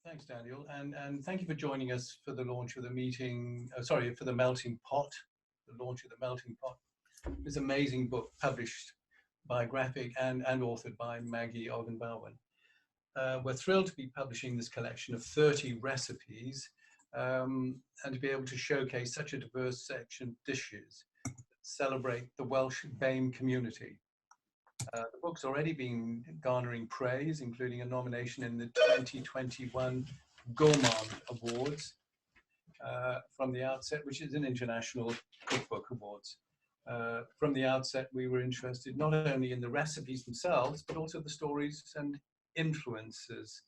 Thanks, Daniel, and thank you for joining us for the launch of the meeting. Sorry, for the Melting Pot, the launch of the Melting Pot. This amazing book published by Graffeg and authored by Maggie Ogunbanwo. We're thrilled to be publishing this collection of 30 recipes and to be able to showcase such a diverse section of dishes that celebrate the Welsh BAME community. The book's already been garnering praise, including a nomination in the 2021 Gourmand Awards from the outset, which is an international cookbook awards. From the outset, we were interested not only in the recipes themselves, but also the stories and influences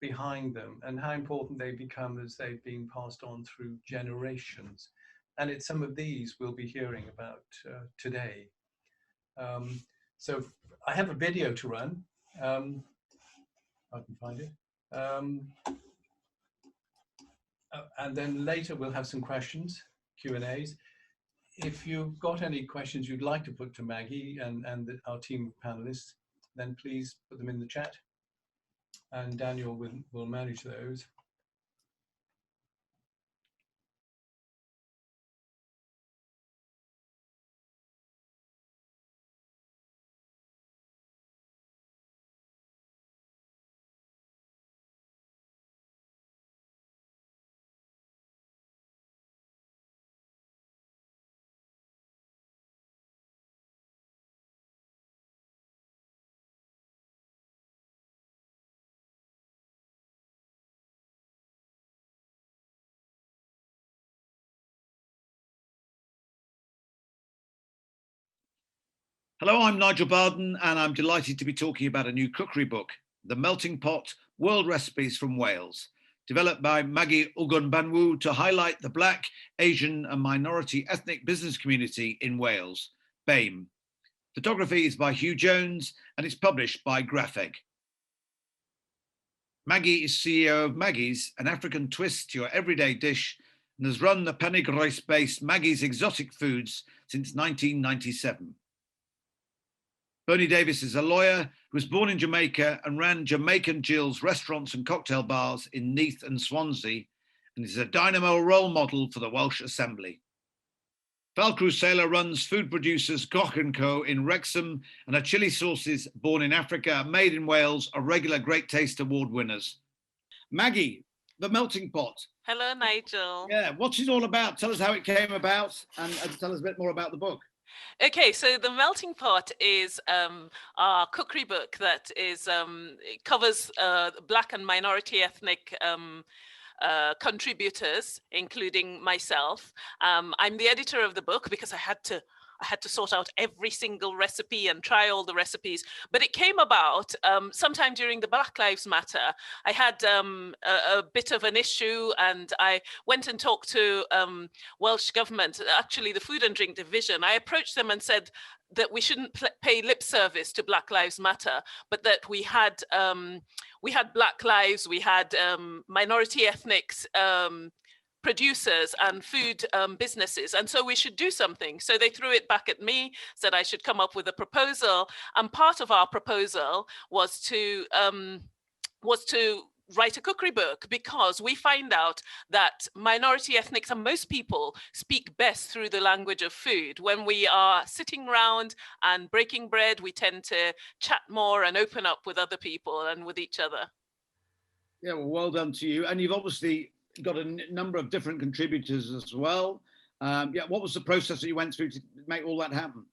behind them and how important they become as they've been passed on through generations. And it's some of these we'll be hearing about today. So I have a video to run. I can find it. And then later we'll have some questions, Q&As. If you've got any questions you'd like to put to Maggie and our team of panelists, then please put them in the chat. And Daniel will manage those. Hello, I'm Nigel Barden, and I'm delighted to be talking about a new cookery book, The Melting Pot, World Recipes from Wales, developed by Maggie Ogunbanwo to highlight the Black, Asian and minority ethnic business community in Wales, BAME. Photography is by Hugh Jones, and it's published by Graffeg. Maggie is CEO of Maggie's, an African twist to your everyday dish, and has run the Pennygroes-based Maggie's Exotic Foods since 1997. Bernie Davis is a lawyer who was born in Jamaica and ran Jamaican Jill's restaurants and cocktail bars in Neath and Swansea, and is a dynamo role model for the Welsh Assembly. Val Crusela runs food producers Koch & Co. in Wrexham, and her chili sauces, born in Africa, made in Wales, are regular Great Taste Award winners. Maggie, The Melting Pot. Hello, Nigel. Yeah, what's it all about? Tell us how it came about and tell us a bit more about the book. Okay, so The Melting Pot is our cookery book that is it covers Black and minority ethnic contributors, including myself. I'm the editor of the book because I had to sort out every single recipe and try all the recipes. But it came about sometime during the Black Lives Matter. I had a bit of an issue, and I went and talked to Welsh Government, actually the Food and Drink Division. I approached them and said that we shouldn't pay lip service to Black Lives Matter, but that we had Black lives, we had minority ethnics, producers and food businesses, and so we should do something. So they threw it back at me, said I should come up with a proposal, and part of our proposal was to write a cookery book, because we find out that minority ethnics and most people speak best through the language of food. When we are sitting around and breaking bread, we tend to chat more and open up with other people and with each other. Yeah, well done to you. And you've obviously got a number of different contributors as well. Yeah, what was the process that you went through to make all that happen?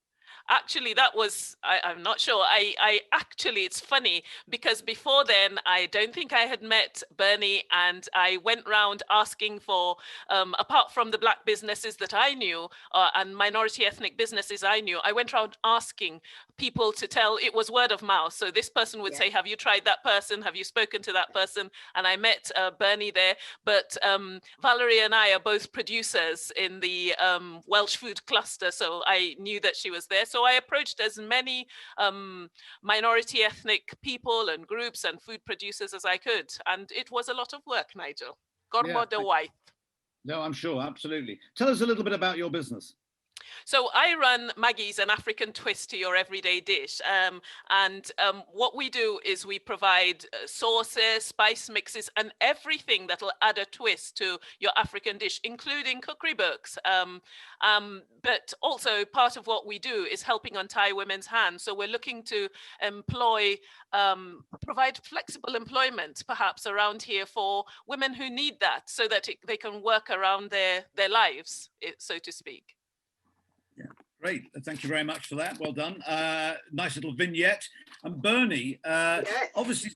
Actually, that was, I'm not sure. I actually, it's funny because before then, I don't think I had met Bernie, and I went round asking for, apart from the Black businesses that I knew and minority ethnic businesses I knew, I went around asking people to tell, it was word of mouth. So this person would say, have you tried that person? Have you spoken to that person? And I met Bernie there. But Valerie and I are both producers in the Welsh food cluster. So I knew that she was there. So I approached as many minority ethnic people and groups and food producers as I could. And it was a lot of work, Nigel. Gormod o waith. No, I'm sure, absolutely. Tell us a little bit about your business. So I run Maggie's, an African twist to your everyday dish. What we do is we provide sauces, spice mixes, and everything that'll add a twist to your African dish, including cookery books. But also part of what we do is helping untie women's hands. So we're looking to employ, provide flexible employment perhaps around here for women who need that, so that they can work around their lives, so to speak. Yeah, great. Thank you very much for that. Well done. Nice little vignette. And Bernie, Yes. obviously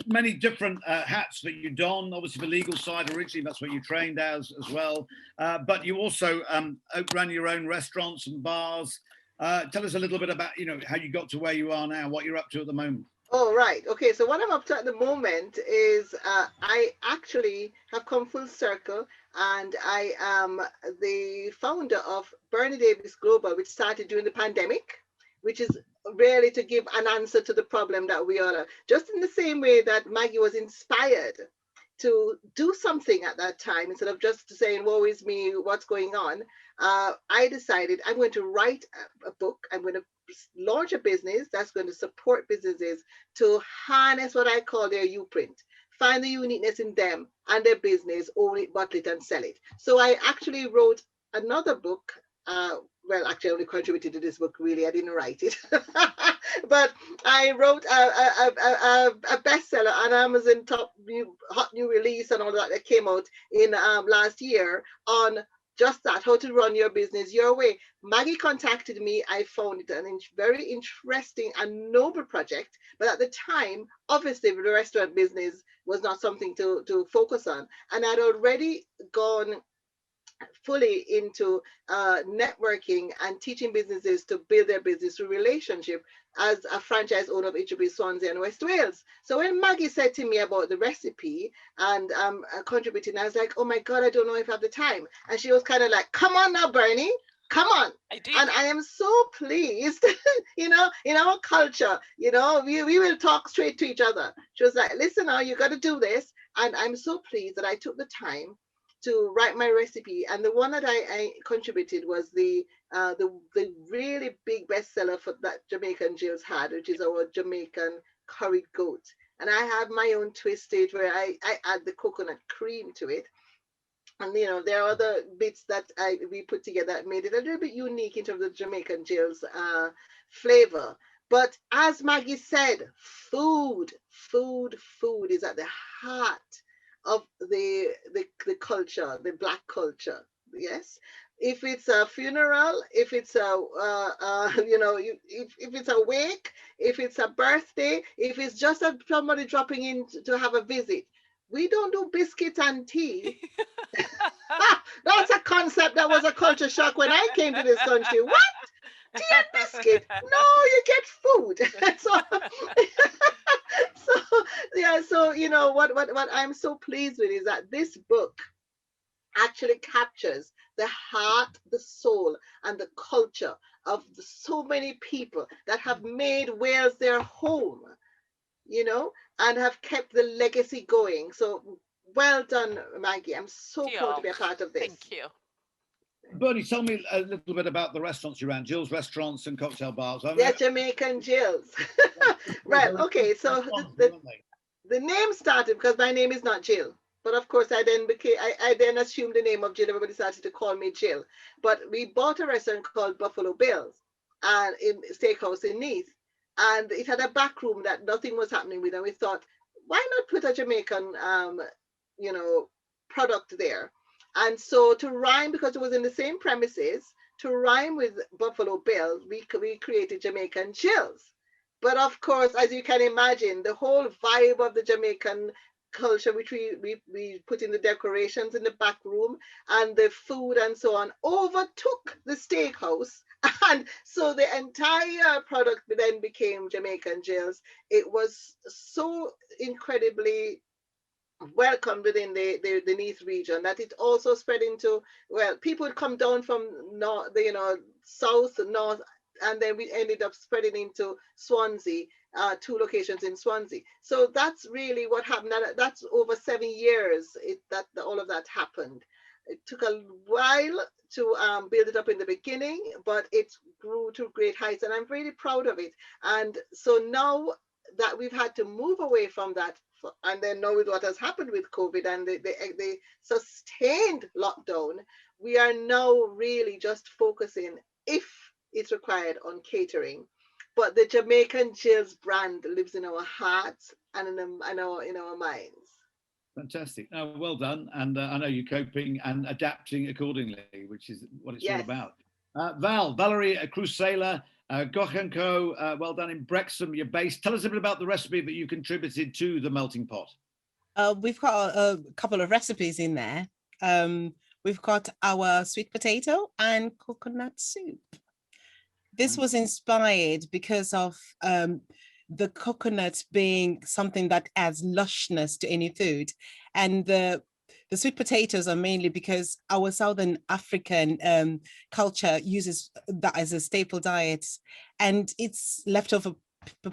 many different hats that you don. Obviously the legal side, originally that's what you trained as well. But you also ran your own restaurants and bars. Tell us a little bit about, how you got to where you are now, what you're up to at the moment. Oh, right. Okay. So what I'm up to at the moment is I actually have come full circle, and I am the founder of Bernie Davis Global, which started during the pandemic, which is really to give an answer to the problem that we are, just in the same way that Maggie was inspired to do something at that time, instead of just saying, woe is me, what's going on. I decided I'm going to write a book. I'm going to launch a business that's going to support businesses to harness what I call their U-print, find the uniqueness in them and their business, own it, bottle it, and sell it. So I actually wrote another book. Well, actually, I only contributed to this book, really. I didn't write it. But I wrote a bestseller on Amazon, hot new release and all that came out in last year on just that, how to run your business your way. Maggie contacted me. I found it a very interesting and noble project. But at the time, obviously, the restaurant business was not something to focus on. And I'd already gone fully into networking and teaching businesses to build their business through relationship as a franchise owner of HB Swansea and West Wales. So when Maggie said to me about the recipe and contributing, I was like, oh my God, I don't know if I have the time. And she was kind of like, come on now, Bernie, come on. I did. And I am so pleased, in our culture, we will talk straight to each other. She was like, listen now, you got to do this. And I'm so pleased that I took the time to write my recipe. And the one that I contributed was the really big bestseller for that Jamaican Jill's had, which is our Jamaican curried goat. And I have my own twist to it where I add the coconut cream to it. And there are other bits that we put together that made it a little bit unique in terms of Jamaican Jill's flavor. But as Maggie said, food is at the heart of the culture, the Black culture. Yes, if it's a funeral, if it's if it's a wake, if it's a birthday, if it's just somebody dropping in to have a visit, we don't do biscuits and tea. That's a concept that was a culture shock when I came to this country. What? Tea and biscuit? No, you get food. So what I'm so pleased with is that this book actually captures the heart, the soul, and the culture of so many people that have made Wales their home, and have kept the legacy going. So well done, Maggie. I'm so proud to be a part of this. Thank you. Bernie, tell me a little bit about the restaurants you ran, Jill's Restaurants and Cocktail Bars. Yeah, Jamaican Jill's. Right, okay, so the name started because my name is not Jill. But of course, I then assumed the name of Jill. Everybody started to call me Jill. But we bought a restaurant called Buffalo Bill's and in Steakhouse in Nice. And it had a back room that nothing was happening with. And we thought, why not put a Jamaican, product there? And so to rhyme, because it was in the same premises, to rhyme with Buffalo Bills, we created Jamaican Jill's. But of course, as you can imagine, the whole vibe of the Jamaican culture, which we put in the decorations in the back room and the food and so on, overtook the steakhouse. And so the entire product then became Jamaican Jill's. It was so incredibly welcomed within the Nice region that it also spread into, well, people would come down from north, south, north, and then we ended up spreading into Swansea, 2 locations in Swansea. So that's really what happened. And that's over 7 years that all of that happened. It took a while to build it up in the beginning, but it grew to great heights, and I'm really proud of it. And so now that we've had to move away from that, and then now with what has happened with COVID and the sustained lockdown, we are now really just focusing, if it's required, on catering. But the Jamaican Jill's brand lives in our hearts and in our minds. Fantastic. No, well done. And I know you're coping and adapting accordingly, which is what it's all about. Valerie Crusela, Goch & Co., well done, in Brexham, you're based. Tell us a bit about the recipe that you contributed to the melting pot. We've got a couple of recipes in there. We've got our sweet potato and coconut soup. This was inspired because of the coconut being something that adds lushness to any food. And the sweet potatoes are mainly because our Southern African culture uses that as a staple diet. And it's leftover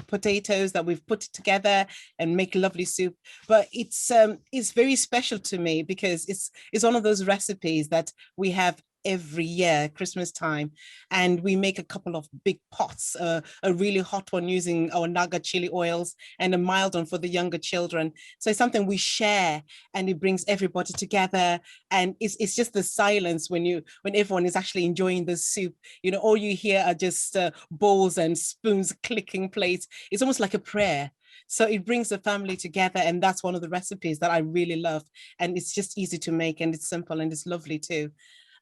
potatoes that we've put together and make lovely soup. But it's very special to me because it's one of those recipes that we have every year, Christmas time, and we make a couple of big pots, a really hot one using our Naga chili oils and a mild one for the younger children. So it's something we share, and it brings everybody together. And it's just the silence when everyone is actually enjoying the soup. You know, all you hear are just bowls and spoons clicking plates. It's almost like a prayer. So it brings the family together, and that's one of the recipes that I really love. And it's just easy to make, and it's simple, and it's lovely too.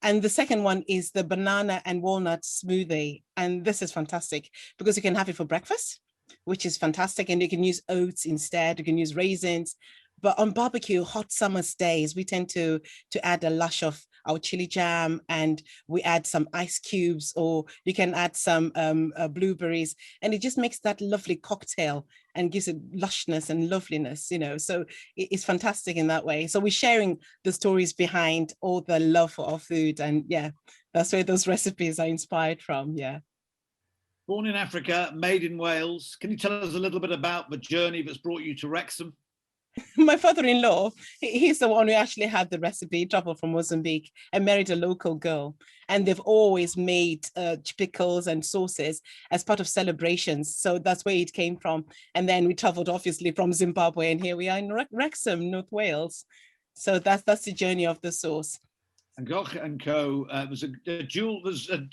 And the second one is the banana and walnut smoothie. And this is fantastic because you can have it for breakfast, which is fantastic. And you can use oats instead, you can use raisins. But on barbecue, hot summer's days, we tend to add a lush of our chili jam, and we add some ice cubes, or you can add some blueberries, and it just makes that lovely cocktail and gives it lushness and loveliness, you know. So it's fantastic in that way. So we're sharing the stories behind all the love for our food, and yeah, that's where those recipes are inspired from. Yeah. Born in Africa, made in Wales. Can you tell us a little bit about the journey that's brought you to Wrexham? My father-in-law, he's the one who actually had the recipe, traveled from Mozambique and married a local girl. And they've always made pickles and sauces as part of celebrations. So that's where it came from. And then we traveled obviously from Zimbabwe, and here we are in Wrexham, North Wales. So that's the journey of the sauce. And Goch & Co. Was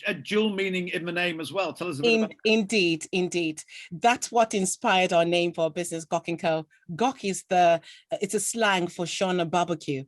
a dual meaning in the name as well. Tell us a bit about that. Indeed. That's what inspired our name for our business, Goch & Co. Goch is it's a slang for Shona barbecue.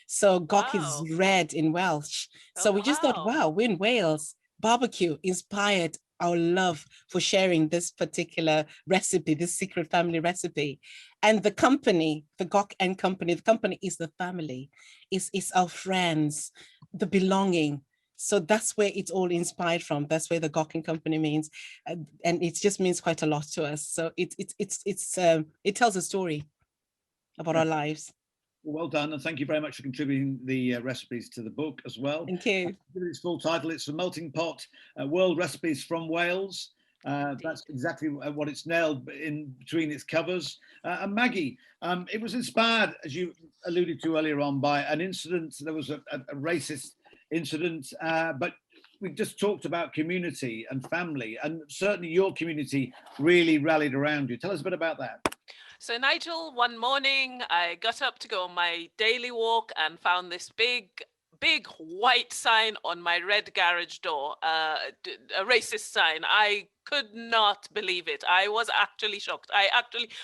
So Goch is red in Welsh. So we just thought, wow, we're in Wales. Barbecue inspired our love for sharing this particular recipe, this secret family recipe. And the company, the Goch & Company, the company is the family, it's our friends, the belonging. So that's where it's all inspired from. That's where the Goch & Company means. And it just means quite a lot to us. So it tells a story about our lives. Well done, and thank you very much for contributing the recipes to the book as well. Thank you. Its full title, it's The Melting Pot, World Recipes from Wales. That's exactly what it's nailed in between its covers. And Maggie, it was inspired, as you alluded to earlier on, by an incident. There was a racist incident, but we just talked about community and family, and certainly your community really rallied around you. Tell us a bit about that. So Nigel, one morning I got up to go on my daily walk and found this big white sign on my red garage door, a racist sign. I could not believe it. I was actually shocked.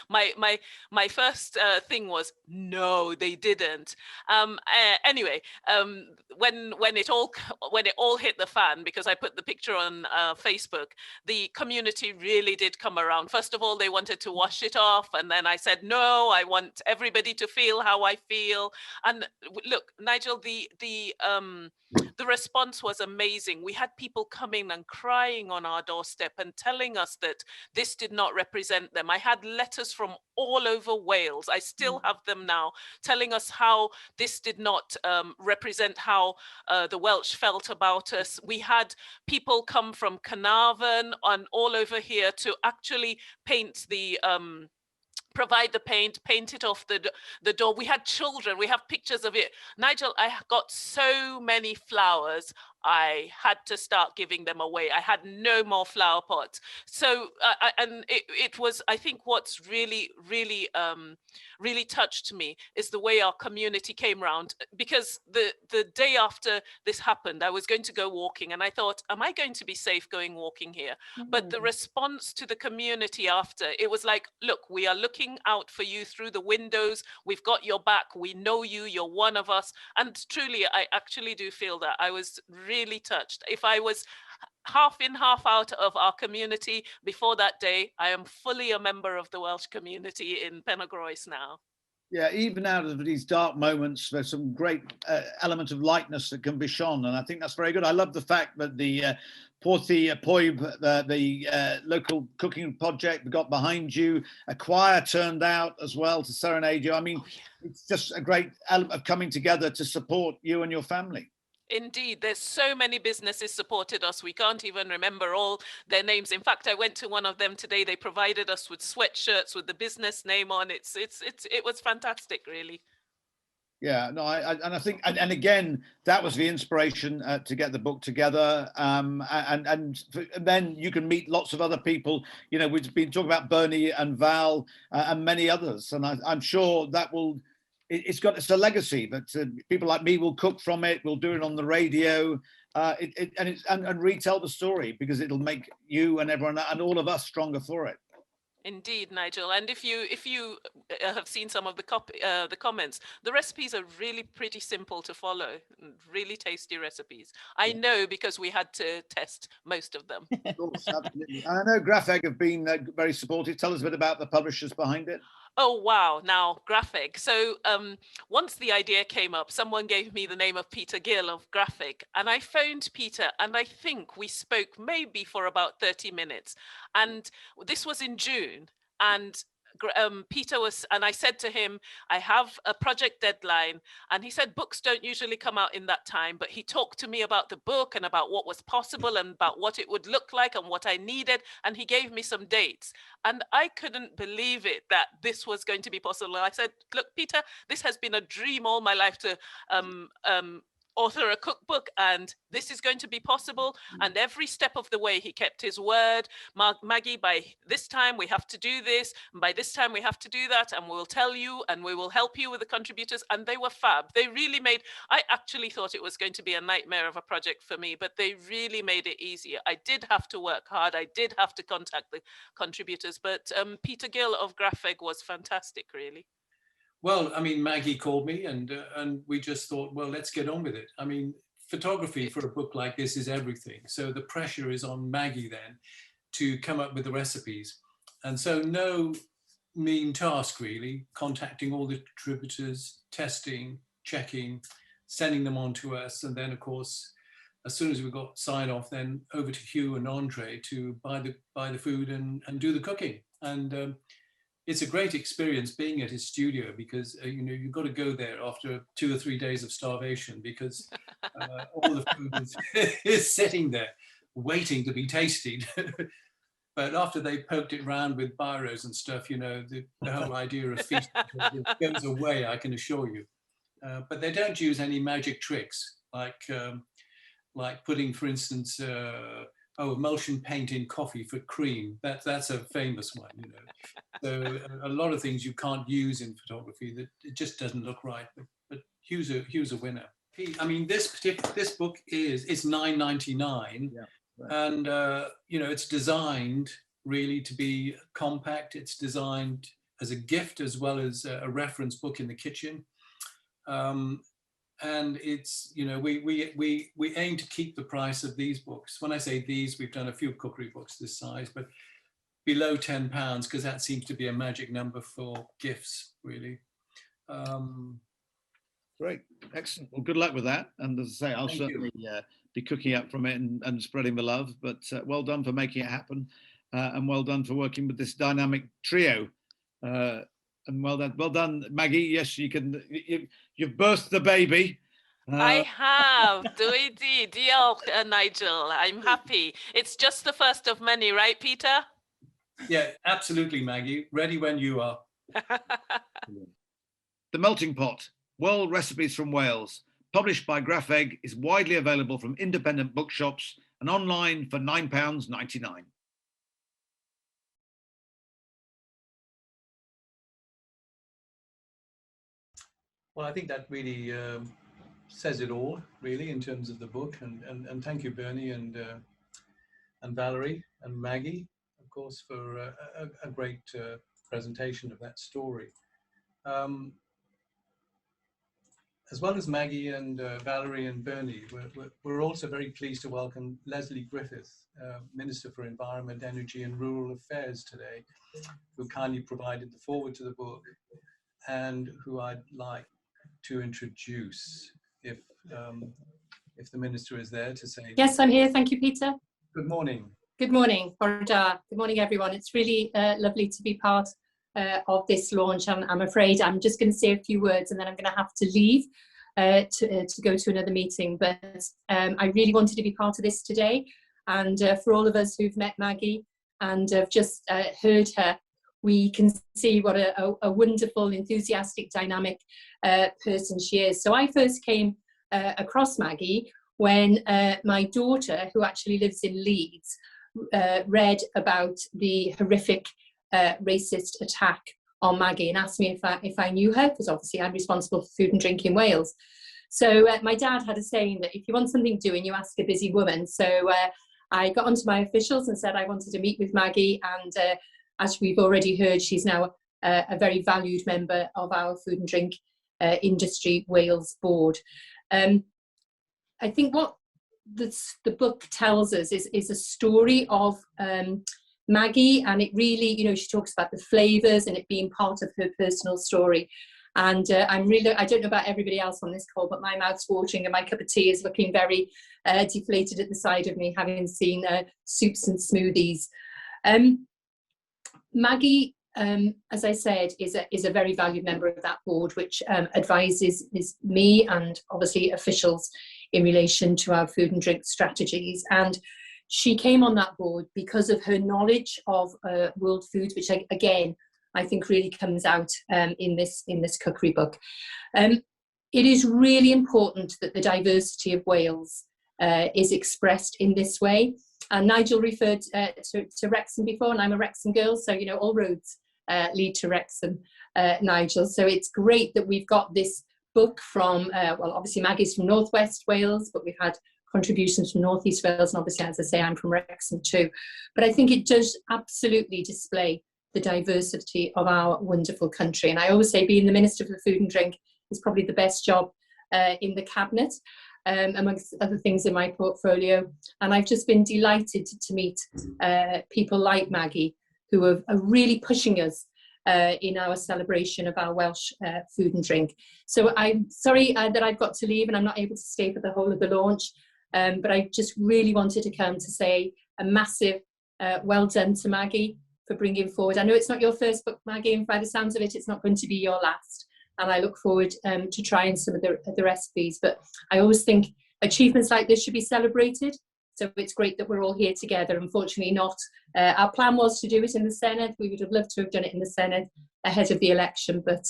My first thing was, no, they didn't. Anyway, when it all hit the fan, because I put the picture on Facebook, the community really did come around. First of all, they wanted to wash it off, and then I said, no, I want everybody to feel how I feel. And look, Nigel, the response was amazing. We had people coming and crying on our doorstep and telling us that this did not represent them. I had letters from all over Wales, I still have them now, telling us how this did not represent how the Welsh felt about us. We had people come from Carnarvon and all over here to actually paint the provide the paint it off the door. We had children, we have pictures of it. Nigel, I got so many flowers, I had to start giving them away. I had no more flower pots. So, and it was, I think what's really touched me is the way our community came round, because the day after this happened, I was going to go walking and I thought, am I going to be safe going walking here? But the response to the community after, it was like, look, we are looking out for you through the windows. We've got your back. We know you. You're one of us. And truly, I actually do feel that. I was really touched. If I was half in, half out of our community before that day, I am fully a member of the Welsh community in Penygroes now. Yeah, even out of these dark moments, there's some great element of lightness that can be shone, and I think that's very good. I love the fact that the Porthi Poib, the local cooking project got behind you. A choir turned out as well to serenade you. I mean, it's just a great element of coming together to support you and your family. Indeed, there's so many businesses supported us. We can't even remember all their names. In fact, I went to one of them today. They provided us with sweatshirts with the business name on. It was fantastic, really. Yeah, no, I think, and again, that was the inspiration to get the book together, and then you can meet lots of other people. You know, we've been talking about Bernie and Val and many others, and I'm sure that will. It's a legacy that people like me will cook from it. We'll do it on the radio, and retell the story, because it'll make you and everyone and all of us stronger for it. Indeed, Nigel. And if you have seen some of the comments, the recipes are really pretty simple to follow. Really tasty recipes. I know, because we had to test most of them. Of course, absolutely. I know Graffeg have been very supportive. Tell us a bit about the publishers behind it. Oh, wow. Now, Graffeg. So once the idea came up, someone gave me the name of Peter Gill of Graffeg. And I phoned Peter, and I think we spoke maybe for about 30 minutes. And this was in June. And Peter was, and I said to him, I have a project deadline. And he said, books don't usually come out in that time. But he talked to me about the book and about what was possible and about what it would look like and what I needed. And he gave me some dates. And I couldn't believe it that this was going to be possible. I said, look, Peter, this has been a dream all my life to author a cookbook, and this is going to be possible. And every step of the way he kept his word. Maggie, by this time we have to do this, and by this time we have to do that, and we'll tell you and we will help you with the contributors. And they were fab. They really made, I actually thought it was going to be a nightmare of a project for me, but they really made it easier. I did have to work hard. I did have to contact the contributors, but Peter Gill of Graffeg was fantastic, really. Well, I mean, Maggie called me, and we just thought, well, let's get on with it. I mean, photography for a book like this is everything. So the pressure is on Maggie then to come up with the recipes. And so no mean task, really, contacting all the contributors, testing, checking, sending them on to us. And then, of course, as soon as we got sign off, then over to Hugh and Andre to buy the food and do the cooking. And it's a great experience being at his studio, because you know, you've got to go there after 2 or 3 days of starvation, because all the food is sitting there waiting to be tasted. But after they poked it around with biros and stuff, you know, the whole idea of feasting goes away, I can assure you. But they don't use any magic tricks like putting, for instance, emulsion paint in coffee for cream. That's a famous one, you know. So a lot of things you can't use in photography, that it just doesn't look right. But Hugh's a winner. I mean, this book it's $9.99, yeah, right. And you know, it's designed really to be compact. It's designed as a gift as well as a reference book in the kitchen. And it's, you know, we aim to keep the price of these books. When I say these, we've done a few cookery books this size, but below £10, because that seems to be a magic number for gifts, really. Great, excellent. Well, good luck with that. And as I say, I'll certainly be cooking up from it and spreading the love. But well done for making it happen, and well done for working with this dynamic trio. And well done, Maggie. Yes, you can. You've birthed the baby. I have. Nigel. I'm happy. It's just the first of many, right, Peter? Yeah, absolutely, Maggie. Ready when you are. The Melting Pot, World Recipes from Wales, published by Graffeg, is widely available from independent bookshops and online for £9.99. Well, I think that really says it all, really, in terms of the book. And thank you, Bernie and Valerie and Maggie, of course, for a great presentation of that story. As well as Maggie and Valerie and Bernie, we're also very pleased to welcome Leslie Griffith, Minister for Environment, Energy and Rural Affairs today, who kindly provided the foreword to the book, and who I'd like to introduce, if the Minister is there, to say. Yes, I'm here. Thank you, Peter. Good morning. Good morning. Good morning, everyone. It's really lovely to be part of this launch. I'm afraid I'm just going to say a few words and then I'm going to have to leave to go to another meeting. But I really wanted to be part of this today. And for all of us who've met Maggie and have just heard her, we can see what a wonderful, enthusiastic, dynamic person she is. So I first came across Maggie when my daughter, who actually lives in Leeds, read about the horrific racist attack on Maggie and asked me if I knew her, because obviously I'm responsible for food and drink in Wales. So my dad had a saying that if you want something doing, you ask a busy woman. So I got onto my officials and said I wanted to meet with Maggie, and as we've already heard, she's now a very valued member of our Food and Drink Industry Wales board. I think what the book tells us is a story of Maggie, and it really, you know, she talks about the flavours and it being part of her personal story. And I don't know about everybody else on this call, but my mouth's watering and my cup of tea is looking very deflated at the side of me, having seen soups and smoothies. Maggie, as I said, is a very valued member of that board, which advises me and obviously officials in relation to our food and drink strategies. And she came on that board because of her knowledge of world foods, which again, I think really comes out in this cookery book. It is really important that the diversity of Wales is expressed in this way. And Nigel referred to Wrexham before, and I'm a Wrexham girl, so you know all roads lead to Wrexham, Nigel. So it's great that we've got this book from, well, obviously Maggie's from North West Wales, but we've had contributions from North East Wales, and obviously, as I say, I'm from Wrexham too. But I think it does absolutely display the diversity of our wonderful country. And I always say being the Minister for Food and Drink is probably the best job in the Cabinet, amongst other things in my portfolio. And I've just been delighted to meet people like Maggie, who are really pushing us in our celebration of our Welsh food and drink. So I'm sorry that I've got to leave and I'm not able to stay for the whole of the launch, but I just really wanted to come to say a massive well done to Maggie for bringing forward. I know it's not your first book, Maggie, and by the sounds of it, it's not going to be your last. And I look forward to trying some of the recipes. But I always think achievements like this should be celebrated. So it's great that we're all here together. Unfortunately not. Our plan was to do it in the Senedd. We would have loved to have done it in the Senedd ahead of the election. But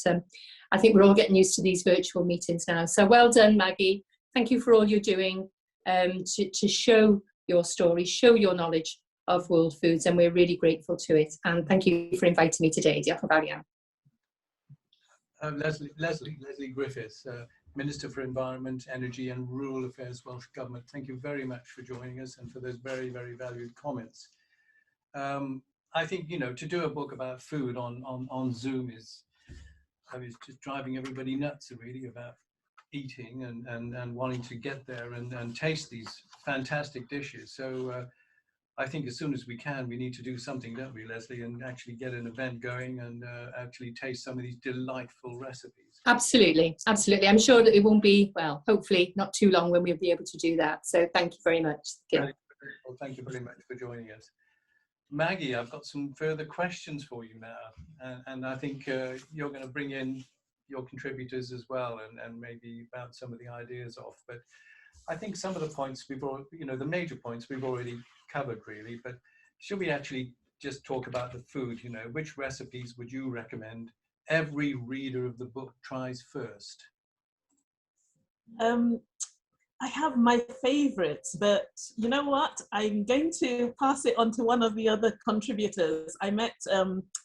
I think we're all getting used to these virtual meetings now. So well done, Maggie. Thank you for all you're doing to show your story, show your knowledge of world foods. And we're really grateful to it. And thank you for inviting me today. Diolch yn fawr iawn. Leslie Griffith, Minister for Environment, Energy and Rural Affairs, Welsh Government. Thank you very much for joining us and for those very, very valued comments. I think, you know, to do a book about food on Zoom is just driving everybody nuts, really, about eating and wanting to get there and taste these fantastic dishes. So I think as soon as we can, we need to do something, don't we, Leslie, and actually get an event going and actually taste some of these delightful recipes. Absolutely, absolutely. I'm sure that it won't be, well, hopefully not too long when we'll be able to do that. So thank you very much. Well, thank you very much for joining us. Maggie, I've got some further questions for you now. And I think you're going to bring in your contributors as well and maybe bounce some of the ideas off. But I think some of the points we've already, you know, the major points we've already covered really, but should we actually just talk about the food, you know, which recipes would you recommend every reader of the book tries first? I have my favorites, but you know what? I'm going to pass it on to one of the other contributors. I met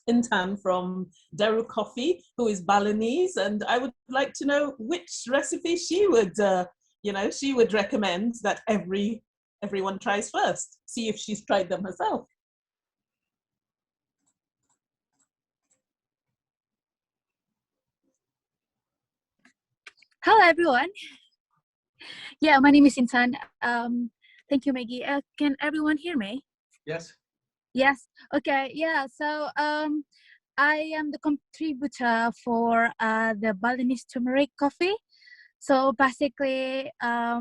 Intan from Deru Coffee, who is Balinese, and I would like to know which recipe she would, she would recommend that everyone tries first. See if she's tried them herself. Hello, everyone. Yeah, my name is Intan. Thank you, Maggie. Can everyone hear me? Yes. Yes. Okay. Yeah. So I am the contributor for the Balinese turmeric coffee. So basically, I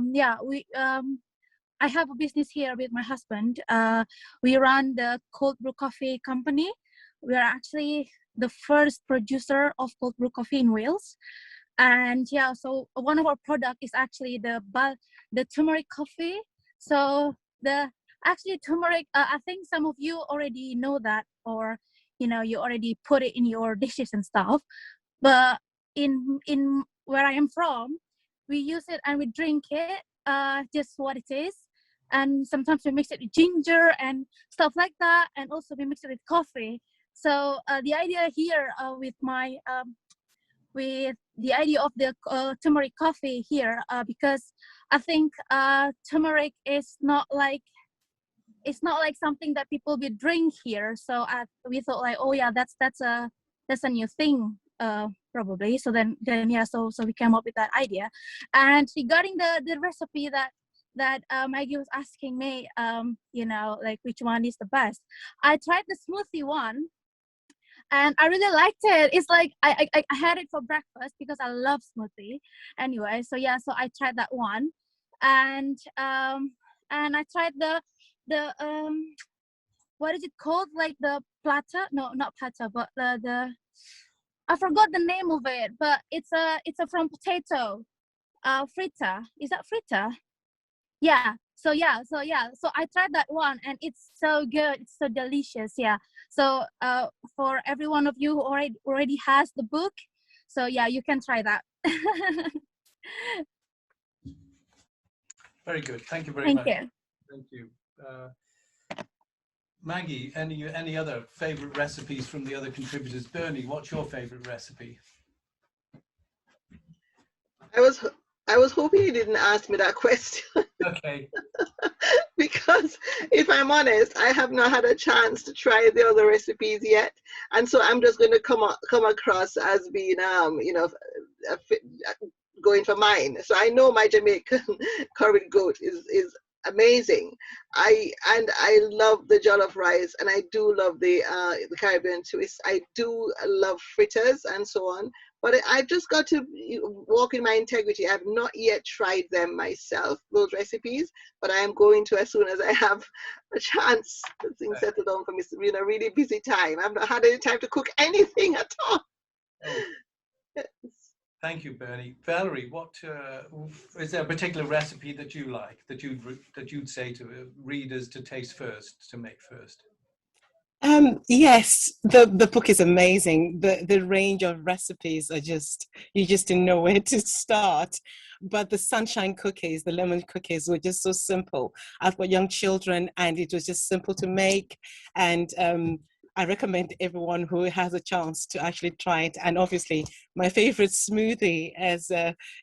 have a business here with my husband. We run the cold brew coffee company. We are actually the first producer of cold brew coffee in Wales. And yeah, so one of our product is actually the turmeric coffee. So the actually turmeric, I think some of you already know that, or you already put it in your dishes and stuff. But in where I am from, we use it and we drink it, just what it is. And sometimes we mix it with ginger and stuff like that, and also we mix it with coffee. So the idea here with the idea of the turmeric coffee here, because I think turmeric is not like something that people will drink here. So we thought like, oh yeah, that's a new thing probably. So then yeah, so we came up with that idea. And regarding the recipe that Maggie was asking me, like which one is the best, I tried the smoothie one. And I really liked it. It's like I had it for breakfast because I love smoothie. Anyway, so yeah, so I tried that one, and I tried the what is it called? Like the plata? No, not plata, but the I forgot the name of it. But it's a from potato, fritta. Is that fritta? Yeah. So I tried that one, and it's so good. It's so delicious. Yeah. So for every one of you who already has the book, so yeah, you can try that. Very good. Thank you very much. Thank you. Thank you. Maggie, any other favorite recipes from the other contributors? Bernie, what's your favorite recipe? I was hoping you didn't ask me that question. Okay. Because if I'm honest, I have not had a chance to try the other recipes yet, and so I'm just going to come across as being going for mine. So I know my Jamaican curried goat is amazing. I love the jollof rice, and I do love the Caribbean twist. I do love fritters and so on. But I've just got to walk in my integrity. I've not yet tried them myself, those recipes, but I am going to as soon as I have a chance. Things settle down for me. It's been a really busy time. I've not had any time to cook anything at all. Oh. Yes. Thank you, Bernie. Valerie, what is there a particular recipe that you like, that you'd say to readers to taste first, to make first? Yes, the book is amazing. The range of recipes are you just didn't know where to start. But the sunshine cookies, the lemon cookies were just so simple. I've got young children, and it was just simple to make. And I recommend everyone who has a chance to actually try it. And obviously, my favorite smoothie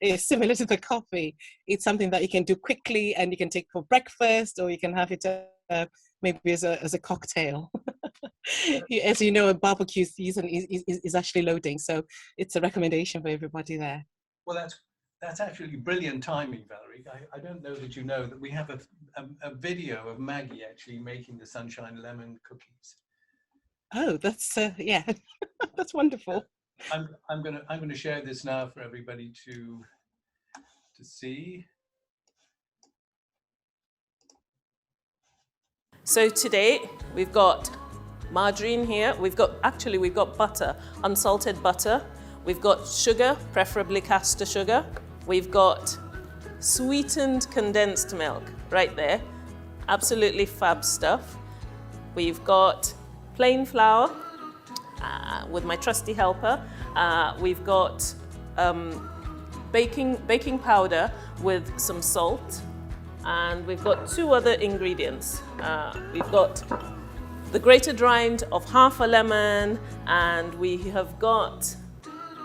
is similar to the coffee. It's something that you can do quickly, and you can take for breakfast, or you can have it maybe as a cocktail. As you know, a barbecue season is actually loading, so it's a recommendation for everybody there. Well, that's actually brilliant timing, Valerie. I don't know that you know that we have a video of Maggie actually making the sunshine lemon cookies. Oh, that's yeah, that's wonderful. I'm gonna share this now for everybody to see. So today we've got margarine here. We've got butter, unsalted butter. We've got sugar, preferably castor sugar. We've got sweetened condensed milk right there. Absolutely fab stuff. We've got plain flour. with my trusty helper. We've got baking powder with some salt, and we've got 2 other ingredients. We've got the grated rind of half a lemon, and we have got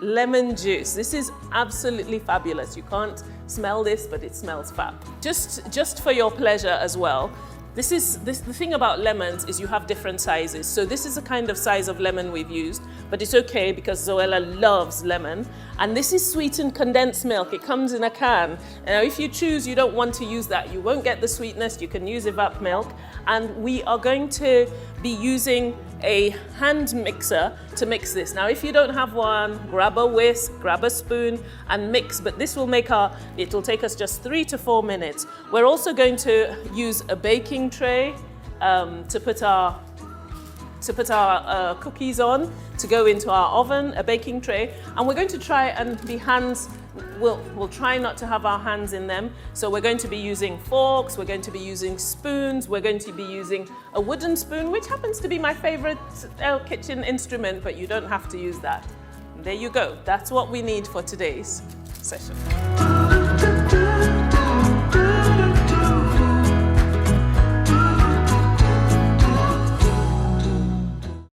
lemon juice. This is absolutely fabulous. You can't smell this, but it smells fab. Just for your pleasure as well. The thing about lemons is you have different sizes. So this is the kind of size of lemon we've used, but it's okay because Zoella loves lemon. And this is sweetened condensed milk. It comes in a can. Now, if you choose you don't want to use that, you won't get the sweetness. You can use evap milk. And we are going to be using a hand mixer to mix this. Now, if you don't have one, grab a whisk, grab a spoon and mix, but this will it'll take us just 3 to 4 minutes. We're also going to use a baking tray to put our cookies on, to go into our oven, a baking tray, and we're going to try and we'll try not to have our hands in them. So we're going to be using forks, we're going to be using spoons, we're going to be using a wooden spoon, which happens to be my favorite kitchen instrument, but you don't have to use that. And there you go. That's what we need for today's session.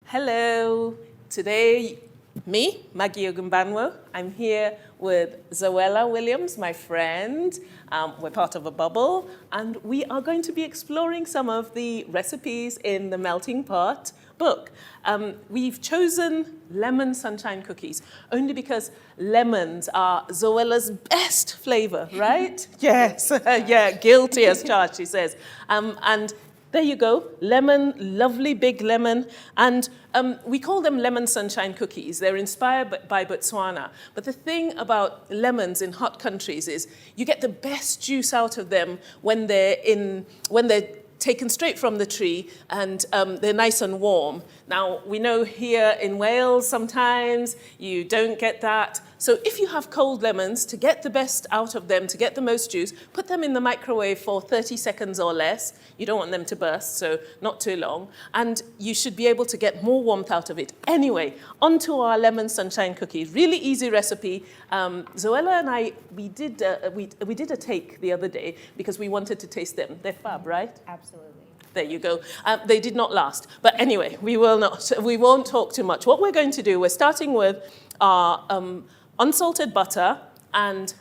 Hello. Today, me, Maggie Ogunbanwo. I'm here with Zoella Williams, my friend. We're part of a bubble, and we are going to be exploring some of the recipes in the Melting Pot book. We've chosen lemon sunshine cookies only because lemons are Zoella's best flavor, right? Yes, yeah, guilty as charged, she says. And there you go, lemon, lovely big lemon. And we call them lemon sunshine cookies. They're inspired by Botswana. But the thing about lemons in hot countries is you get the best juice out of them when they're taken straight from the tree and they're nice and warm. Now, we know here in Wales sometimes you don't get that. So if you have cold lemons, to get the best out of them, to get the most juice, put them in the microwave for 30 seconds or less. You don't want them to burst, so not too long. And you should be able to get more warmth out of it. Anyway, onto our lemon sunshine cookies. Really easy recipe. Zoella and I, we did a take the other day because we wanted to taste them. They're fab, right? Absolutely. There you go. They did not last. But anyway, we won't talk too much. What we're going to do, we're starting with our unsalted butter and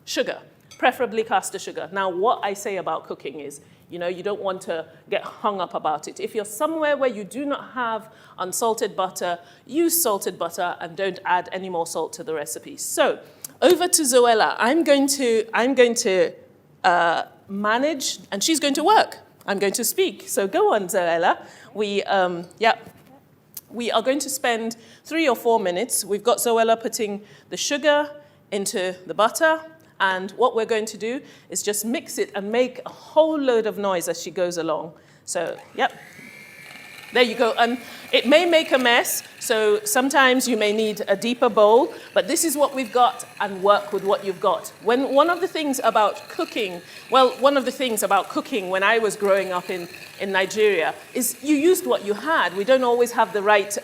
sugar, preferably caster sugar. Now, what I say about cooking is, you don't want to get hung up about it. If you're somewhere where you do not have unsalted butter, use salted butter and don't add any more salt to the recipe. So, over to Zoella. I'm going to manage, and she's going to work. I'm going to speak. So go on, Zoella. We are going to spend 3 or 4 minutes. We've got Zoella putting the sugar into the butter, and what we're going to do is just mix it and make a whole load of noise as she goes along. So, there you go. And it may make a mess, so sometimes you may need a deeper bowl, but this is what we've got, and work with what you've got. One of the things about cooking when I was growing up in Nigeria is you used what you had. We don't always have the right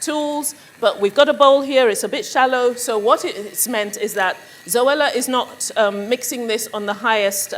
tools, but we've got a bowl here. It's a bit shallow, so what it's meant is that Zoella is not mixing this on the highest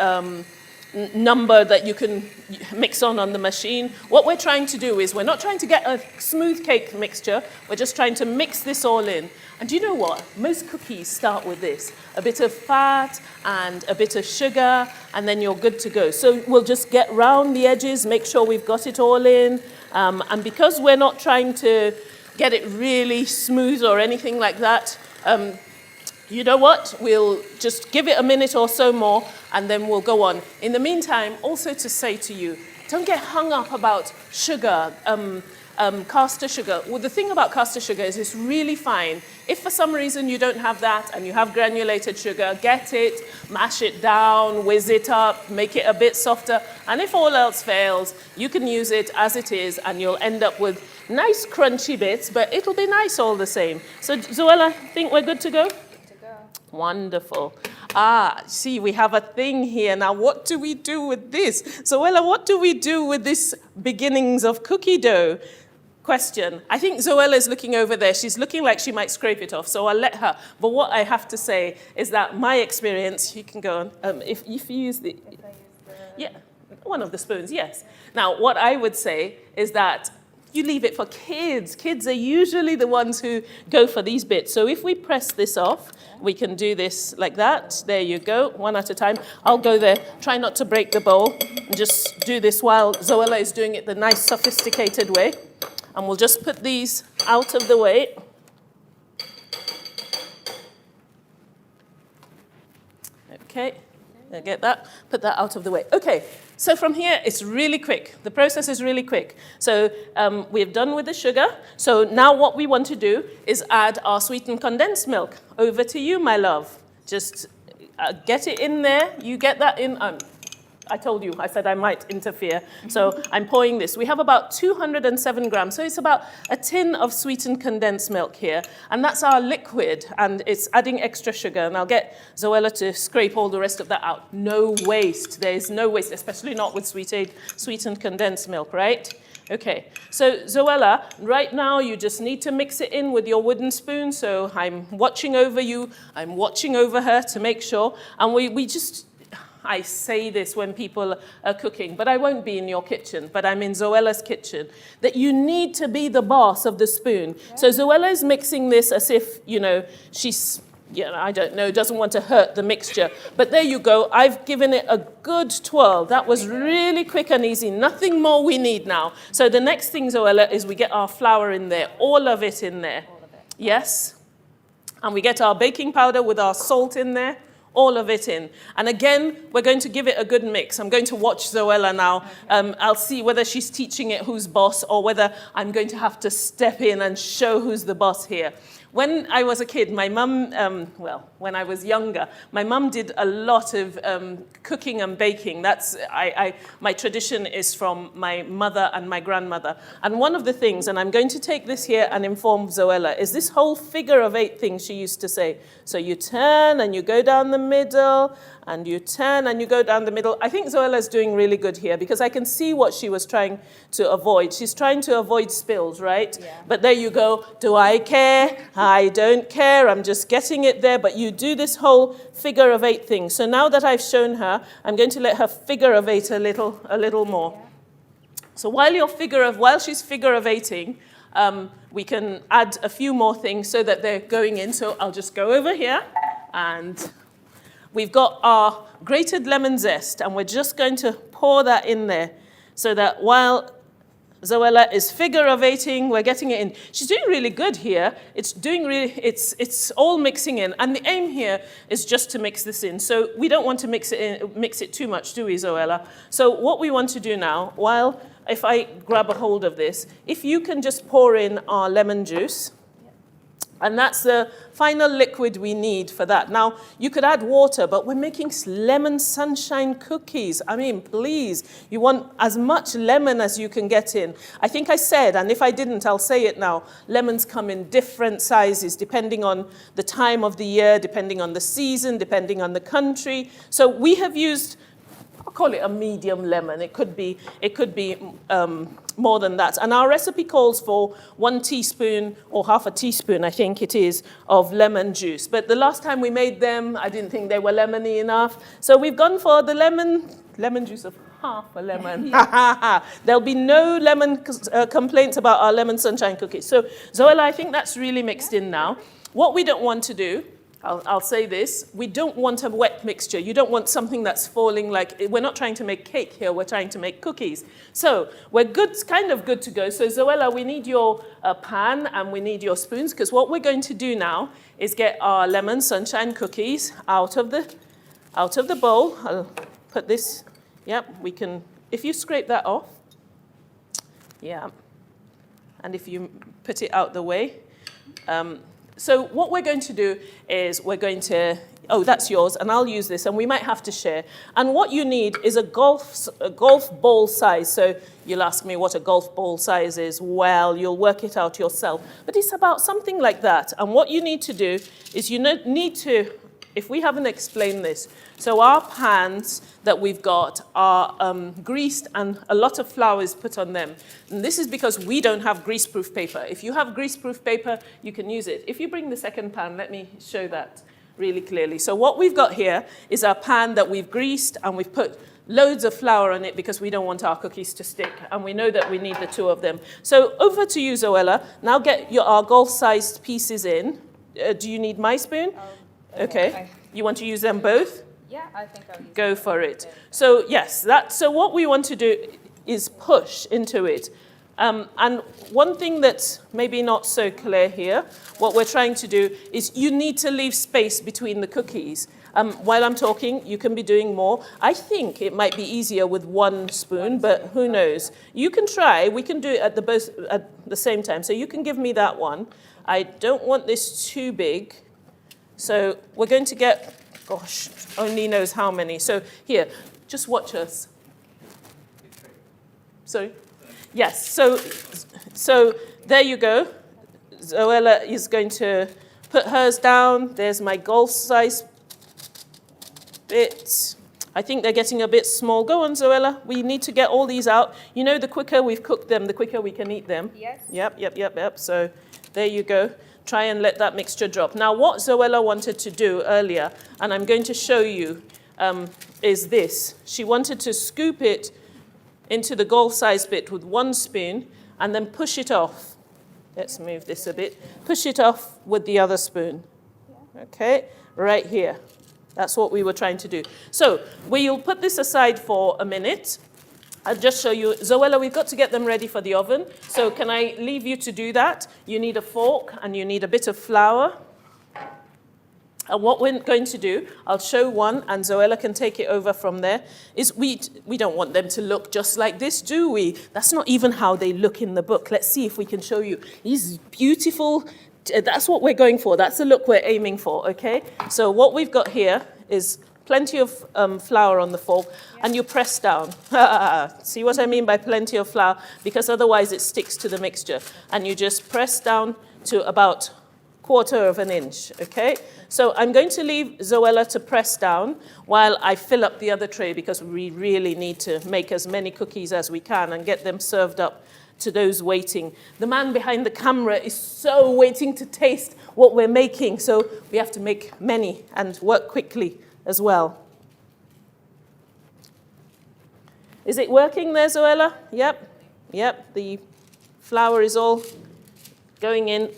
number that you can mix on the machine. What we're trying to do is we're not trying to get a smooth cake mixture. We're just trying to mix this all in. And do you know what? Most cookies start with this. A bit of fat and a bit of sugar, and then you're good to go. So we'll just get round the edges, make sure we've got it all in. And because we're not trying to get it really smooth or anything like that, you know what? We'll just give it a minute or so more, and then we'll go on. In the meantime, also to say to you, don't get hung up about sugar, caster sugar. Well, the thing about caster sugar is it's really fine. If for some reason you don't have that and you have granulated sugar, get it, mash it down, whiz it up, make it a bit softer. And if all else fails, you can use it as it is, and you'll end up with nice crunchy bits, but it'll be nice all the same. So, Zoella, think we're good to go? Wonderful. See, we have a thing here. Now, what do we do with this? So, Zoella, what do we do with this beginnings of cookie dough? question. I think Zoella is looking over there. She's looking like she might scrape it off, so I'll let her. But what I have to say is that my experience, you can go on, if you use the, yeah, one of the spoons, yes. Now, what I would say is that you leave it for kids. Kids are usually the ones who go for these bits. So if we press this off, we can do this like that. There you go, one at a time. I'll go there, try not to break the bowl, and just do this while Zoella is doing it the nice, sophisticated way. And we'll just put these out of the way. Okay, I get that. Put that out of the way. Okay, so from here, it's really quick. The process is really quick. So we're done with the sugar. So now what we want to do is add our sweetened condensed milk. Over to you, my love. Just get it in there. You get that in. I told you, I said I might interfere. So I'm pouring this. We have about 207 grams. So it's about a tin of sweetened condensed milk here. And that's our liquid. And it's adding extra sugar. And I'll get Zoella to scrape all the rest of that out. No waste. There is no waste, especially not with sweetened condensed milk, right? Okay, so Zoella, right now you just need to mix it in with your wooden spoon. So I'm watching over you. I'm watching over her to make sure. And we just... I say this when people are cooking, but I won't be in your kitchen, but I'm in Zoella's kitchen, that you need to be the boss of the spoon. Yeah. So Zoella is mixing this as if, she's, I don't know, doesn't want to hurt the mixture. But there you go. I've given it a good twirl. That was really quick and easy. Nothing more we need now. So the next thing, Zoella, is we get our flour in there, all of it in there. All of it. Yes. And we get our baking powder with our salt in there. All of it in. And again, we're going to give it a good mix. I'm going to watch Zoella now. I'll see whether she's teaching it who's boss or whether I'm going to have to step in and show who's the boss here. When I was a kid, my mum, when I was younger, my mum did a lot of cooking and baking. That's, my tradition is from my mother and my grandmother. And one of the things, and I'm going to take this here and inform Zoella, is this whole figure of 8 thing she used to say. So you turn and you go down the middle, and you turn and you go down the middle. I think Zoella's doing really good here because I can see what she was trying to avoid. She's trying to avoid spills, right? Yeah. But there you go. Do I care? I don't care. I'm just getting it there. But you do this whole figure of 8 thing. So now that I've shown her, I'm going to let her figure of 8 a little more. Yeah. So while she's figure of 8ing, we can add a few more things so that they're going in. So I'll just go over here and we've got our grated lemon zest, and we're just going to pour that in there so that while Zoella is figure of 8ing, we're getting it in. She's doing really good here. It's all mixing in, and the aim here is just to mix this in. So we don't want to mix it too much, do we, Zoella? So what we want to do now, if I grab a hold of this, if you can just pour in our lemon juice. And that's the final liquid we need for that. Now, you could add water, but we're making lemon sunshine cookies. I mean, please, you want as much lemon as you can get in. I think I said, and if I didn't, I'll say it now, lemons come in different sizes, depending on the time of the year, depending on the season, depending on the country. So we have used, I'll call it a medium lemon. It could be more than that. And our recipe calls for 1 teaspoon or half a teaspoon, I think it is, of lemon juice. But the last time we made them, I didn't think they were lemony enough. So we've gone for the lemon juice of half a lemon. There'll be no lemon complaints about our lemon sunshine cookies. So Zoella, I think that's really mixed in now. What we don't want to do, I'll say this, we don't want a wet mixture. You don't want something that's falling we're not trying to make cake here, we're trying to make cookies. So we're kind of good to go. So Zoella, we need your pan and we need your spoons, because what we're going to do now is get our lemon sunshine cookies out of the bowl. I'll put this, we can, if you scrape that off, and if you put it out the way, so what we're going to do is we're going to, that's yours, and I'll use this, and we might have to share. And what you need is a golf ball size. So you'll ask me what a golf ball size is. Well, you'll work it out yourself. But it's about something like that. And what you need to do is you need to if we haven't explained this, so our pans that we've got are greased and a lot of flour is put on them. And this is because we don't have greaseproof paper. If you have greaseproof paper, you can use it. If you bring the second pan, let me show that really clearly. So what we've got here is our pan that we've greased and we've put loads of flour on it because we don't want our cookies to stick, and we know that we need the two of them. So over to you, Zoella. Now get our golf-sized pieces in. Do you need my spoon? Okay. You want to use them both? Yeah, I think I'll use Go for it. So yes, so what we want to do is push into it. And one thing that's maybe not so clear here, what we're trying to do is you need to leave space between the cookies. While I'm talking, you can be doing more. I think it might be easier with one spoon, but who knows? You can try. We can do it at the same time. So you can give me that one. I don't want this too big. So we're going to get, gosh, only knows how many. So here, just watch us. Sorry? Yes, so there you go. Zoella is going to put hers down. There's my golf size bit. I think they're getting a bit small. Go on, Zoella. We need to get all these out. You know, the quicker we've cooked them, the quicker we can eat them. Yes. Yep. So there you go. Try and let that mixture drop. Now, what Zoella wanted to do earlier, and I'm going to show you, is this. She wanted to scoop it into the golf-size bit with one spoon and then push it off. Let's move this a bit. Push it off with the other spoon. Okay, right here. That's what we were trying to do. So we'll put this aside for a minute. I'll just show you. Zoella, we've got to get them ready for the oven. So can I leave you to do that? You need a fork and you need a bit of flour. And what we're going to do, I'll show one, and Zoella can take it over from there, is we don't want them to look just like this, do we? That's not even how they look in the book. Let's see if we can show you. These beautiful, that's what we're going for. That's the look we're aiming for, okay? So what we've got here is plenty of flour on the fork, and you press down. See what I mean by plenty of flour? Because otherwise it sticks to the mixture. And you just press down to about 1/4 of an inch, okay? So I'm going to leave Zoella to press down while I fill up the other tray, because we really need to make as many cookies as we can and get them served up to those waiting. The man behind the camera is so waiting to taste what we're making, so we have to make many and work quickly as well. Is it working there, Zoella? Yep, the flour is all going in.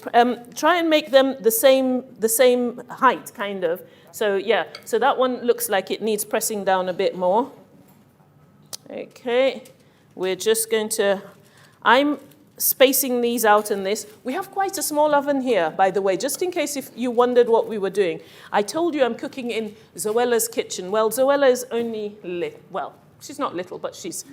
Try and make them the same height, kind of. So yeah, so that one looks like it needs pressing down a bit more. Okay, we're just going to, I'm spacing these out in this. We have quite a small oven here, by the way, just in case if you wondered what we were doing. I told you I'm cooking in Zoella's kitchen. Well, Zoella is only well, she's not little, but she's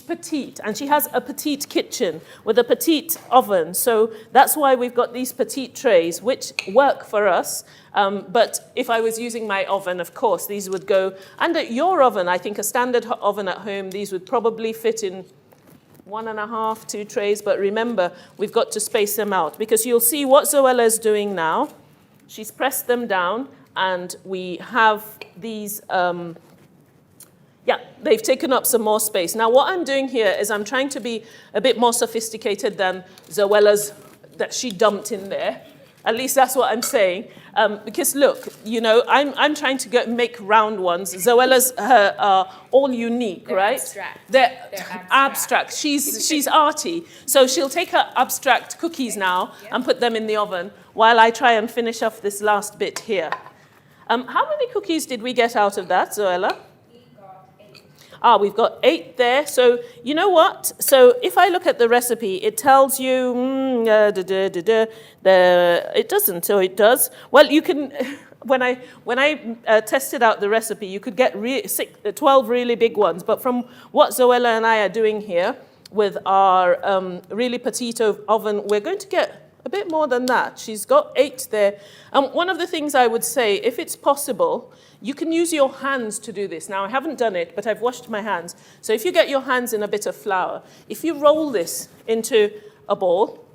petite, and she has a petite kitchen with a petite oven. So that's why we've got these petite trays, which work for us. But if I was using my oven, of course, these would go. And at your oven, I think a standard oven at home, these would probably fit in 1.5, 2 trays. But remember, we've got to space them out, because you'll see what Zoella is doing now. She's pressed them down, and we have these. Yeah, they've taken up some more space. Now, what I'm doing here is I'm trying to be a bit more sophisticated than Zoella's that she dumped in there. At least that's what I'm saying. Because look, you know, I'm trying to make round ones. Zoella's are all unique, They're right? Abstract. They're abstract. She's arty. So she'll take her abstract cookies now and put them in the oven while I try and finish off this last bit here. How many cookies did we get out of that, Zoella? We've got 8 there. So you know what? So if I look at the recipe, it tells you, it doesn't, so it does. Well, you can, when I tested out the recipe, you could get 12 really big ones. But from what Zoella and I are doing here with our really petite oven, we're going to get a bit more than that. She's got 8 there. One of the things I would say, if it's possible, you can use your hands to do this. Now, I haven't done it, but I've washed my hands. So if you get your hands in a bit of flour, if you roll this into a ball,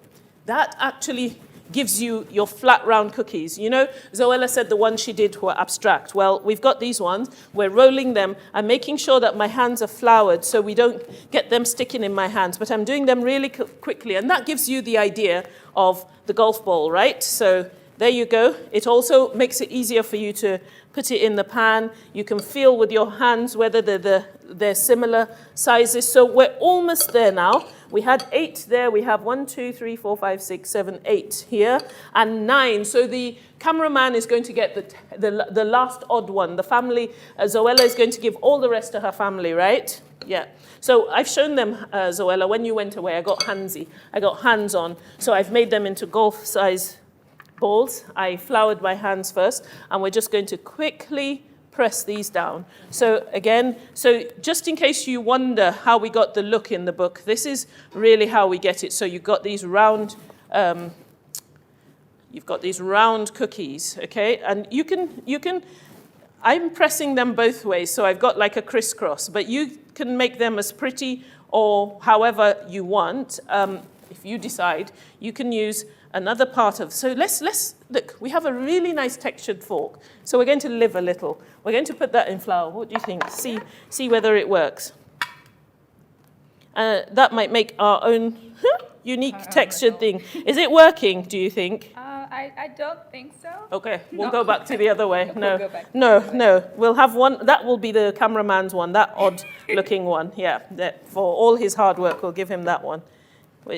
that actually gives you your flat round cookies. You know, Zoella said the ones she did were abstract. Well, we've got these ones. We're rolling them. I'm making sure that my hands are floured so we don't get them sticking in my hands, but I'm doing them really quickly. And that gives you the idea of the golf ball, right? So there you go. It also makes it easier for you to put it in the pan. You can feel with your hands whether they're similar sizes. So we're almost there now. We had 8 there. We have 1, 2, 3, 4, 5, 6, 7, 8 here, and 9. So the cameraman is going to get the last odd one. The family, Zoella is going to give all the rest to her family, right? Yeah. So I've shown them, Zoella, when you went away, I got handsy. I got hands on. So I've made them into golf size balls. I floured my hands first, and we're just going to quickly press these down. So again, so just in case you wonder how we got the look in the book, this is really how we get it. So you've got these round, cookies, okay? And you can, I'm pressing them both ways, so I've got like a crisscross, but you can make them as pretty or however you want. If you decide, you can use another part of, so let's look, we have a really nice textured fork. So we're going to live a little. We're going to put that in flour. What do you think? See whether it works. That might make our own unique textured thing. Is it working, do you think? I don't think so. Okay, we'll go back to the other way. No. We'll have one. That will be the cameraman's one, that odd looking one. Yeah, for all his hard work, we'll give him that one.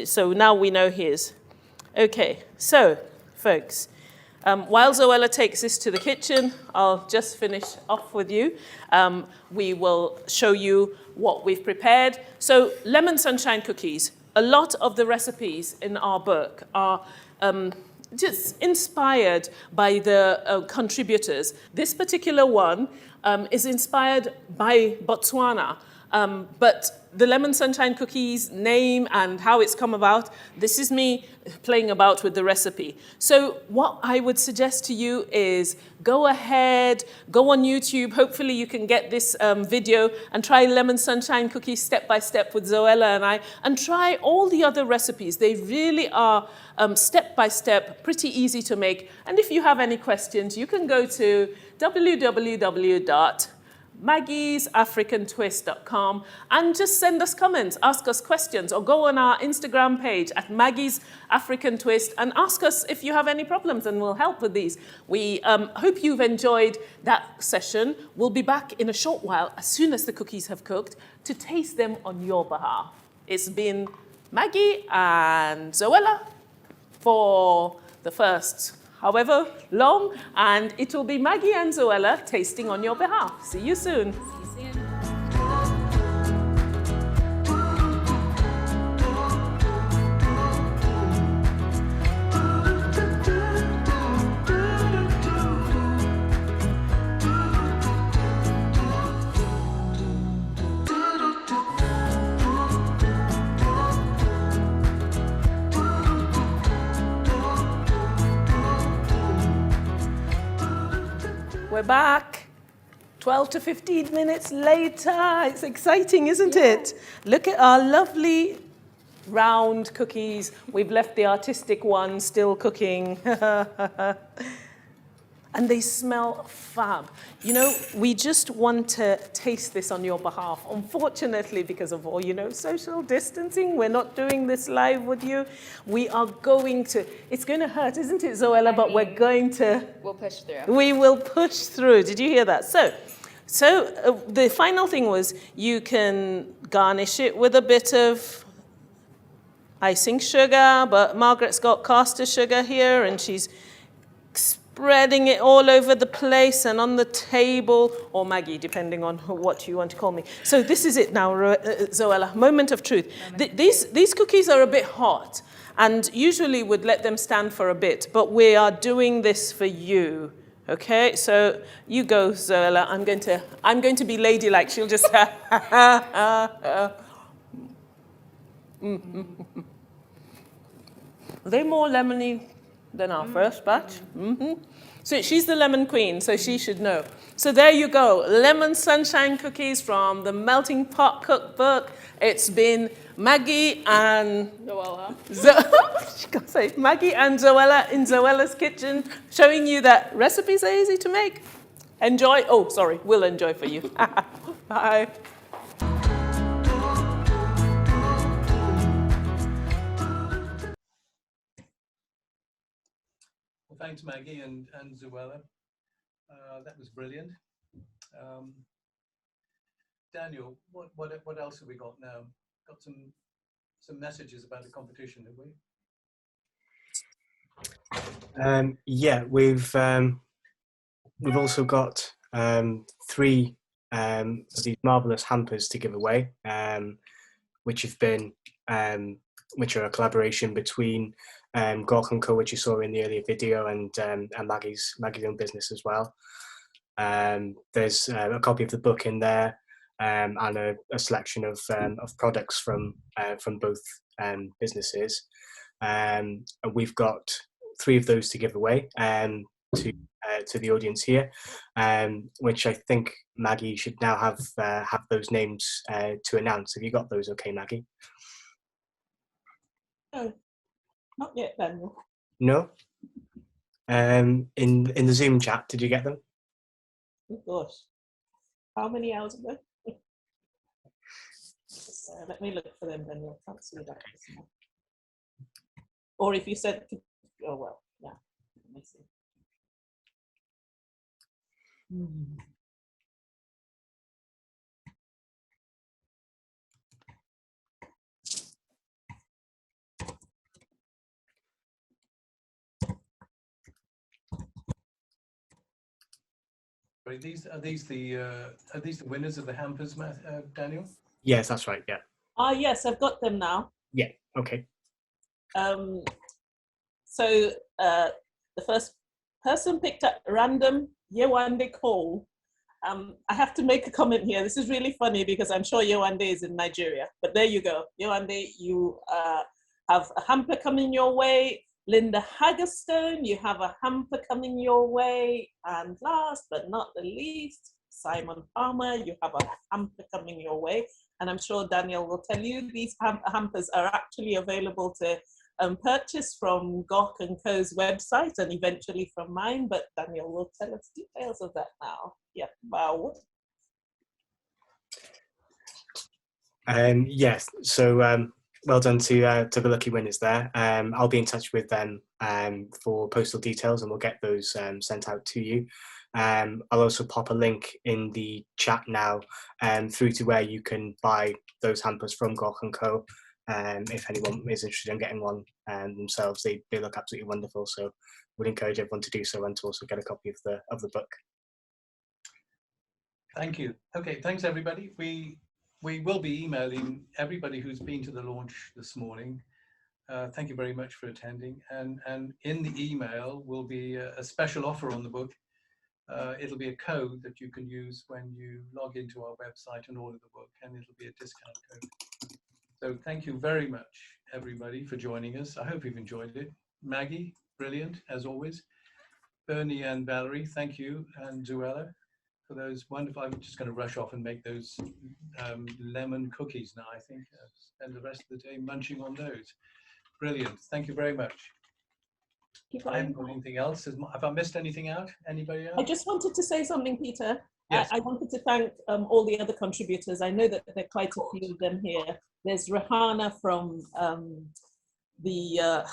So now we know his. Okay, so, folks, while Zoella takes this to the kitchen, I'll just finish off with you. We will show you what we've prepared. So, lemon sunshine cookies. A lot of the recipes in our book are just inspired by the contributors. This particular one is inspired by Botswana, but the lemon sunshine cookies name and how it's come about, this is me playing about with the recipe. So what I would suggest to you is go ahead, go on YouTube. Hopefully you can get this video and try lemon sunshine cookies step by step with Zoella and I, and try all the other recipes. They really are step by step, pretty easy to make. And if you have any questions, you can go to www.maggiesafricantwist.com and just send us comments, ask us questions, or go on our Instagram page at Maggie's African Twist and ask us if you have any problems and we'll help with these. We hope you've enjoyed that session. We'll be back in a short while as soon as the cookies have cooked to taste them on your behalf. It's been Maggie and Zoella for the first however long, and it will be Maggie and Zoella tasting on your behalf. See you soon. We're back 12 to 15 minutes later. It's exciting, isn't it? Look at our lovely round cookies. We've left the artistic one still cooking. And they smell fab. You know, we just want to taste this on your behalf. Unfortunately, because of all, social distancing, we're not doing this live with you. We are going to, it's going to hurt, isn't it, Zoella? But we're going to. We'll push through. We will push through. Did you hear that? So the final thing was you can garnish it with a bit of icing sugar, but Margaret's got caster sugar here, and she's spreading it all over the place and on the table, or Maggie, depending on what you want to call me. So this is it now, Zoella, moment of truth. These cookies are a bit hot, and usually would let them stand for a bit, but we are doing this for you. Okay, so you go, Zoella. I'm going to be ladylike. She'll just Are they more lemony than our first batch. So she's the lemon queen, so she should know. So there you go, lemon sunshine cookies from the Melting Pot Cookbook. It's been Maggie and she can't say Maggie and Zoella in Zoella's kitchen, showing you that recipes are easy to make. Enjoy. Oh, sorry, we'll enjoy for you. Bye. Well, thanks, Maggie and Zoella. That was brilliant. Daniel, what else have we got now? Got some messages about the competition, have we? Yeah, we've also got 3 of these marvelous hampers to give away, which have been which are a collaboration between Gork & Co, which you saw in the earlier video, and Maggie's own business as well. There's a copy of the book in there, and a selection of products from both businesses. And we've got 3 of those to give away to the audience here, which I think Maggie should now have those names to announce. Have you got those? Okay, Maggie. No, not yet, Daniel. No. In the Zoom chat, did you get them? Oh gosh, how many hours ago? Let me look for them, Daniel. Can't see that. Or if you said, oh well, yeah. Let me see. Are these the winners of the hampers, Daniel? Yes, that's right. Yeah. Yes, I've got them now. Yeah. Okay. So the first person picked up random Yewande Cole. I have to make a comment here. This is really funny because I'm sure Yewande is in Nigeria, but there you go. Yewande, you have a hamper coming your way. Linda Haggerstone, you have a hamper coming your way. And last but not the least, Simon Palmer, you have a hamper coming your way. And I'm sure Daniel will tell you these hampers are actually available to purchase from Gork & Co.'s website and eventually from mine, but Daniel will tell us details of that now. Yeah, wow. Yes, so well done to the lucky winners there. I'll be in touch with them for postal details, and we'll get those sent out to you. I'll also pop a link in the chat now through to where you can buy those hampers from Gork & Co. If anyone is interested in getting one themselves, they look absolutely wonderful. So would encourage everyone to do so and to also get a copy of the book. Thank you. Okay, thanks everybody. We will be emailing everybody who's been to the launch this morning. Thank you very much for attending. And in the email will be a special offer on the book. It'll be a code that you can use when you log into our website and order the book, and it'll be a discount code. So thank you very much, everybody, for joining us. I hope you've enjoyed it. Maggie, brilliant, as always. Bernie and Valerie, thank you. And Zoella, for those wonderful, I'm just going to rush off and make those lemon cookies now, I think. Spend the rest of the day munching on those. Brilliant. Thank you very much. I haven't got anything else. Have I missed anything out? Anybody else? I just wanted to say something, Peter. Yes. I wanted to thank all the other contributors. I know that there are quite a few of them here. There's Rahana from the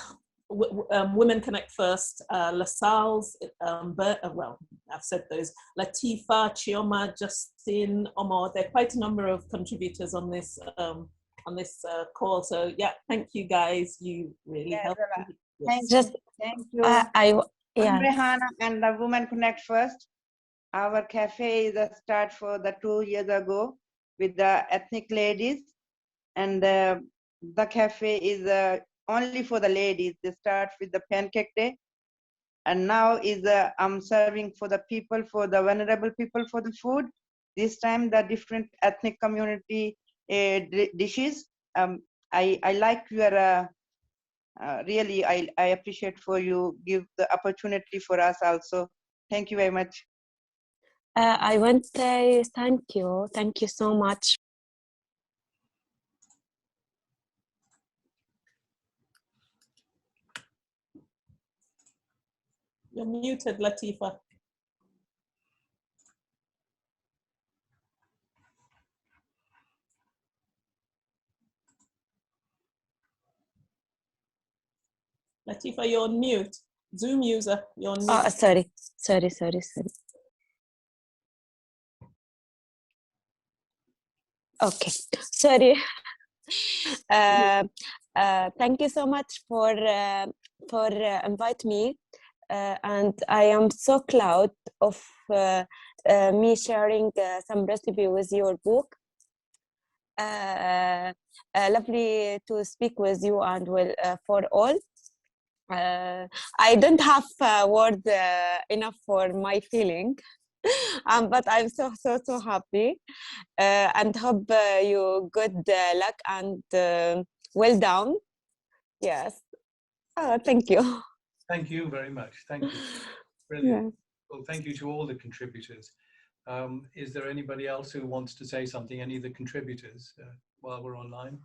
Women Connect First, LaSalle's, well, I've said those, Latifa, Chioma, Justin, Omar. There are quite a number of contributors on this call. So yeah, thank you guys. You really helped. Yes. Thank you. I'm Rehana and the Women Connect First. Our cafe is a start for the 2 years ago with the ethnic ladies, and the cafe is only for the ladies. They start with the pancake day, and now is I'm serving for the people, for the vulnerable people, for the food. This time the different ethnic community dishes. I like your Really, I appreciate for you give the opportunity for us also. Thank you very much. I want to say thank you so much. You're muted, Latifa. Latifa, you're on mute. Zoom user, you're on mute. Oh, sorry. Okay, sorry. Thank you so much for invite me, and I am so proud of me sharing some recipe with your book. Lovely to speak with you and for all. I don't have word enough for my feeling, but I'm so happy, and hope you good luck and well done. Yes. Thank you. Thank you very much. Thank you. Brilliant. Yeah. Well, thank you to all the contributors. Is there anybody else who wants to say something? Any of the contributors while we're online?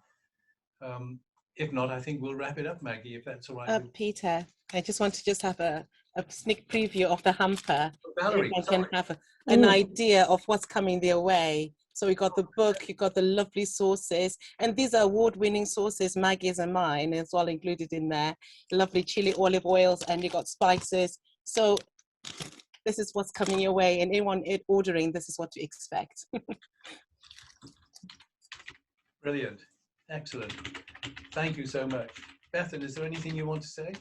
If not, I think we'll wrap it up, Maggie, if that's all right. Peter, I just want to have a sneak preview of the hamper. Valerie, everyone can have an idea of what's coming their way. So we got the book, you got the lovely sauces, and these are award-winning sauces, Maggie's and mine is all included in there. Lovely chili olive oils, and you got spices. So this is what's coming your way, and anyone ordering, this is what to expect. Brilliant. Excellent. Thank you so much. Bethan, is there anything you want to say?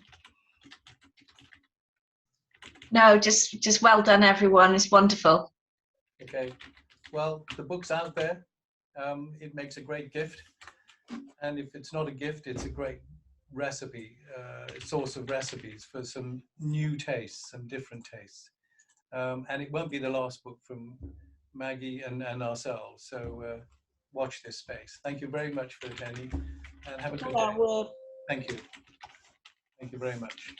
No, just well done, everyone. It's wonderful. Okay. Well, the book's out there. It makes a great gift. And if it's not a gift, it's a great recipe, source of recipes for some new tastes, some different tastes. And it won't be the last book from Maggie and ourselves. So watch this space. Thank you very much for attending, and have a good day. Thank you. Thank you very much.